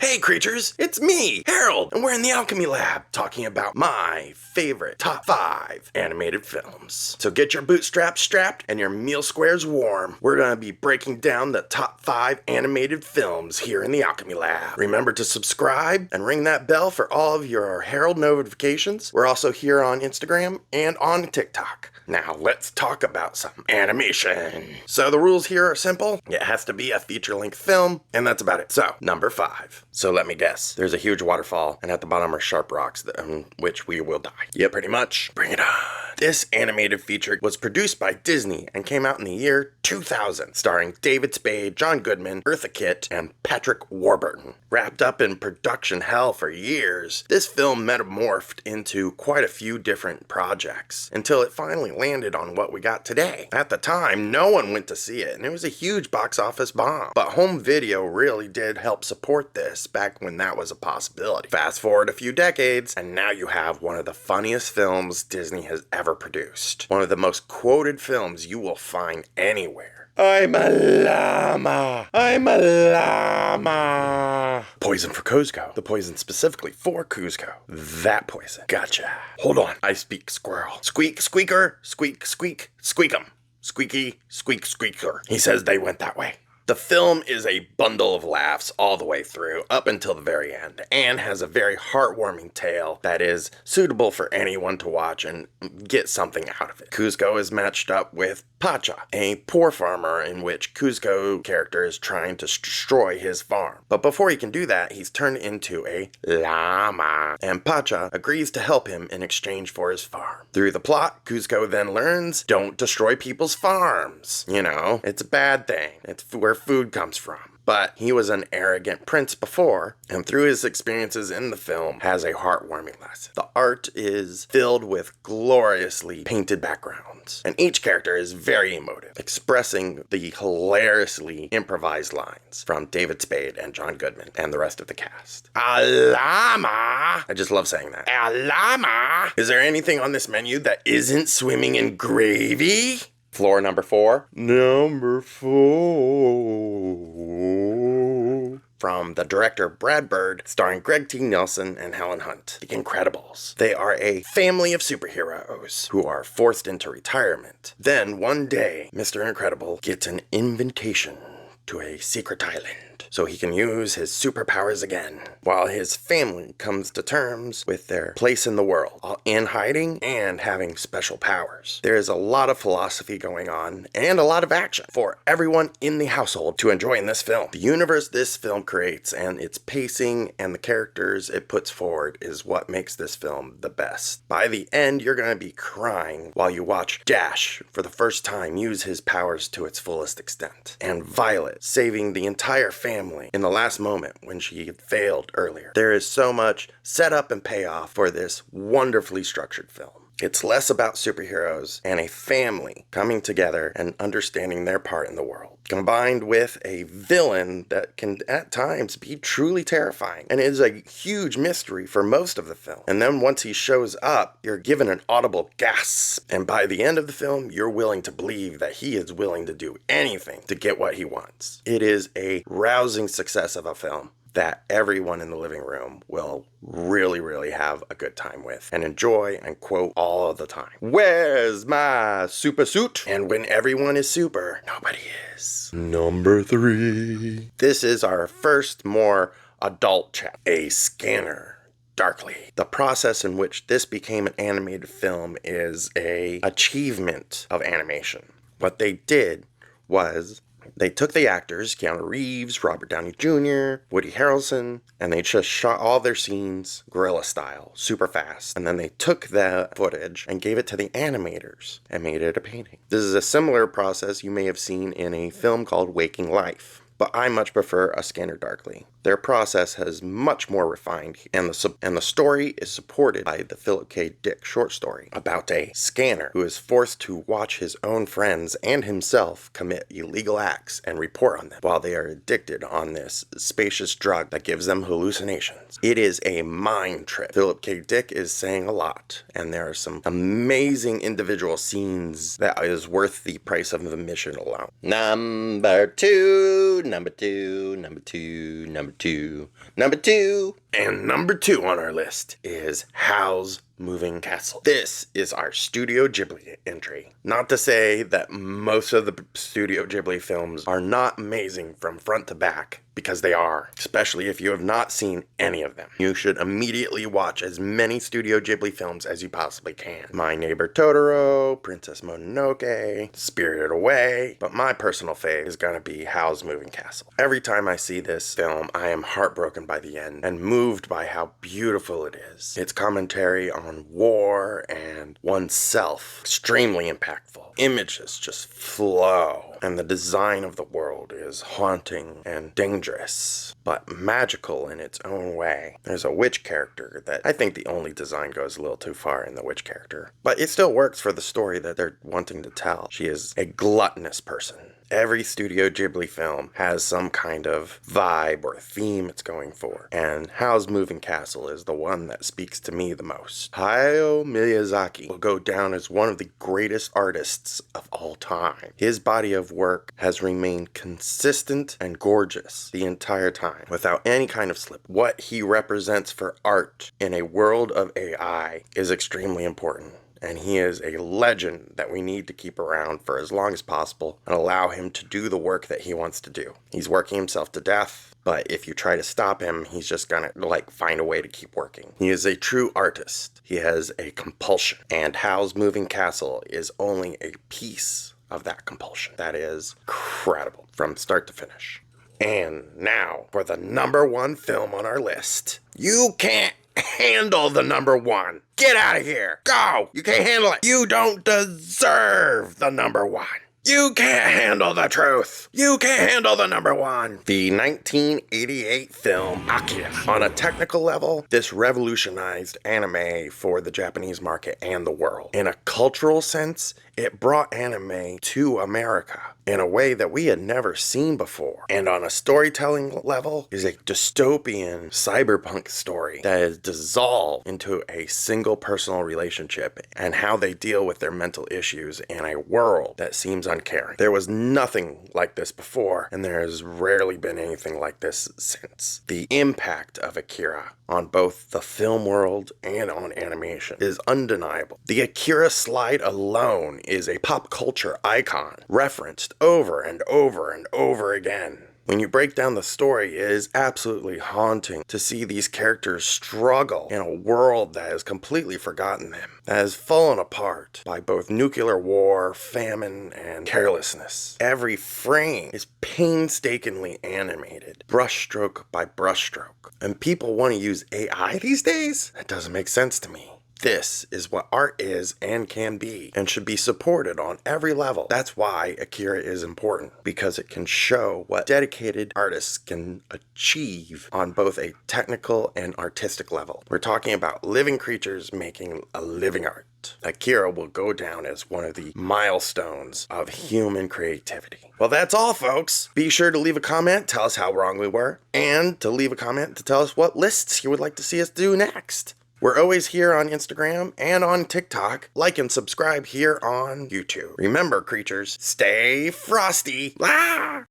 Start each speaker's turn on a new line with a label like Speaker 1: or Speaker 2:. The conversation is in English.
Speaker 1: Hey creatures, it's me, Harrold, and we're in the Alchemy Lab talking about my favorite top 5 animated films. So get your bootstraps strapped and your meal squares warm. We're going to be breaking down the top 5 animated films here in the Alchemy Lab. Remember to subscribe and ring that bell for all of your Harrold notifications. We're also here on Instagram and on TikTok. Now let's talk about some animation. So the rules here are simple. It has to be a feature-length film, and that's about it. So, number 5. So let me guess. There's a huge waterfall, and at the bottom are sharp rocks on which we will die. Yeah, pretty much. Bring it on. This animated feature was produced by Disney and came out in the year 2000, starring David Spade, John Goodman, Eartha Kitt, and Patrick Warburton. Wrapped up in production hell for years, this film metamorphed into quite a few different projects until it finally landed on what we got today. At the time, no one went to see it, and it was a huge box office bomb. But home video really did help support this back when that was a possibility. Fast forward a few decades, and now you have one of the funniest films Disney has ever produced. One of the most quoted films you will find anywhere. I'm a llama. I'm a llama. Poison for Cuzco. The poison specifically for Cuzco. That poison. Gotcha. Hold on. I speak squirrel. Squeak, squeaker. Squeak, squeak. Squeak 'em. Squeaky, squeak, squeaker. He says they went that way. The film is a bundle of laughs all the way through, up until the very end, and has a very heartwarming tale that is suitable for anyone to watch and get something out of it. Cuzco is matched up with Pacha, a poor farmer in which Cuzco character is trying to destroy his farm. But before he can do that, he's turned into a llama, and Pacha agrees to help him in exchange for his farm. Through the plot, Cuzco then learns, don't destroy people's farms. You know, it's a bad thing. It's where food comes from. But he was an arrogant prince before, and through his experiences in the film, has a heartwarming lesson. The art is filled with gloriously painted backgrounds, and each character is very emotive, expressing the hilariously improvised lines from David Spade and John Goodman and the rest of the cast. A llama! I just love saying that. A llama! Is there anything on this menu that isn't swimming in gravy? Floor number 4. Number 4. From the director Brad Bird, starring Greg T. Nelson and Helen Hunt. The Incredibles. They are a family of superheroes who are forced into retirement. Then one day, Mr. Incredible gets an invitation to a secret island so he can use his superpowers again, while his family comes to terms with their place in the world, all in hiding and having special powers. There is a lot of philosophy going on and a lot of action for everyone in the household to enjoy in this film. The universe this film creates and its pacing and the characters it puts forward is what makes this film the best. By the end, you're going to be crying while you watch Dash for the first time use his powers to its fullest extent, and Violet saving the entire family in the last moment when she had failed earlier. There is so much setup and payoff for this wonderfully structured film. It's less about superheroes and a family coming together and understanding their part in the world, combined with a villain that can at times be truly terrifying and is a huge mystery for most of the film. And then once he shows up, you're given an audible gasp, and by the end of the film, you're willing to believe that he is willing to do anything to get what he wants. It is a rousing success of a film that everyone in the living room will really have a good time with and enjoy and quote all of the time. Where's my super suit? And when everyone is super, nobody is. Number 3. This is our first more adult chapter. A Scanner Darkly. The process in which this became an animated film is an achievement of animation. What they did was they took the actors, Keanu Reeves, Robert Downey Jr., Woody Harrelson, and they just shot all their scenes guerrilla style, super fast. And then they took that footage and gave it to the animators and made it a painting. This is a similar process you may have seen in a film called Waking Life, but I much prefer A Scanner Darkly. Their process has much more refined, and the story is supported by the Philip K. Dick short story about a scanner who is forced to watch his own friends and himself commit illegal acts and report on them while they are addicted on this spacious drug that gives them hallucinations. It is a mind trip. Philip K. Dick is saying a lot, and there are some amazing individual scenes that is worth the price of the admission alone. Number two. two. Number two. And number two on our list is Howl's Moving Castle. This is our Studio Ghibli entry. Not to say that most of the Studio Ghibli films are not amazing from front to back, because they are, especially if you have not seen any of them. You should immediately watch as many Studio Ghibli films as you possibly can. My Neighbor Totoro, Princess Mononoke, Spirited Away, but my personal fave is gonna be Howl's Moving Castle. Every time I see this film, I am heartbroken by the end and moved by how beautiful it is. Its commentary on war and oneself, extremely impactful. Images just flow, and the design of the world is haunting and dangerous, but magical in its own way. There's a witch character that I think the only design goes a little too far in the witch character, but it still works for the story that they're wanting to tell. She is a gluttonous person. Every Studio Ghibli film has some kind of vibe or theme it's going for, and Howl's Moving Castle is the one that speaks to me the most. Hayao Miyazaki will go down as one of the greatest artists of all time. His body of work has remained consistent and gorgeous the entire time, without any kind of slip. What he represents for art in a world of AI is extremely important. And he is a legend that we need to keep around for as long as possible and allow him to do the work that he wants to do. He's working himself to death, but if you try to stop him, he's just gonna find a way to keep working. He is a true artist. He has a compulsion, and Howl's Moving Castle is only a piece of that compulsion. That is incredible from start to finish. And now for the number one film on our list. You can't handle the number one. Get out of here. Go. You can't handle it. You don't deserve the number one. You can't handle the truth. You can't handle the number one. The 1988 film Akira. On a technical level, this revolutionized anime for the Japanese market and the world. In a cultural sense, it brought anime to America in a way that we had never seen before. And on a storytelling level, is a dystopian cyberpunk story that is dissolved into a single personal relationship and how they deal with their mental issues in a world that seems uncaring. There was nothing like this before, and there has rarely been anything like this since. The impact of Akira on both the film world and on animation is undeniable. The Akira slide alone is a pop culture icon, referenced over and over and over again. When you break down the story, it is absolutely haunting to see these characters struggle in a world that has completely forgotten them, that has fallen apart by both nuclear war, famine, and carelessness. Every frame is painstakingly animated, brushstroke by brushstroke. And people want to use AI these days? That doesn't make sense to me. This is what art is and can be, and should be supported on every level. That's why Akira is important, because it can show what dedicated artists can achieve on both a technical and artistic level. We're talking about living creatures making a living art. Akira will go down as one of the milestones of human creativity. Well, that's all, folks. Be sure to leave a comment, tell us how wrong we were, and to leave a comment to tell us what lists you would like to see us do next. We're always here on Instagram and on TikTok. Like and subscribe here on YouTube. Remember, creatures, stay frosty. Ah!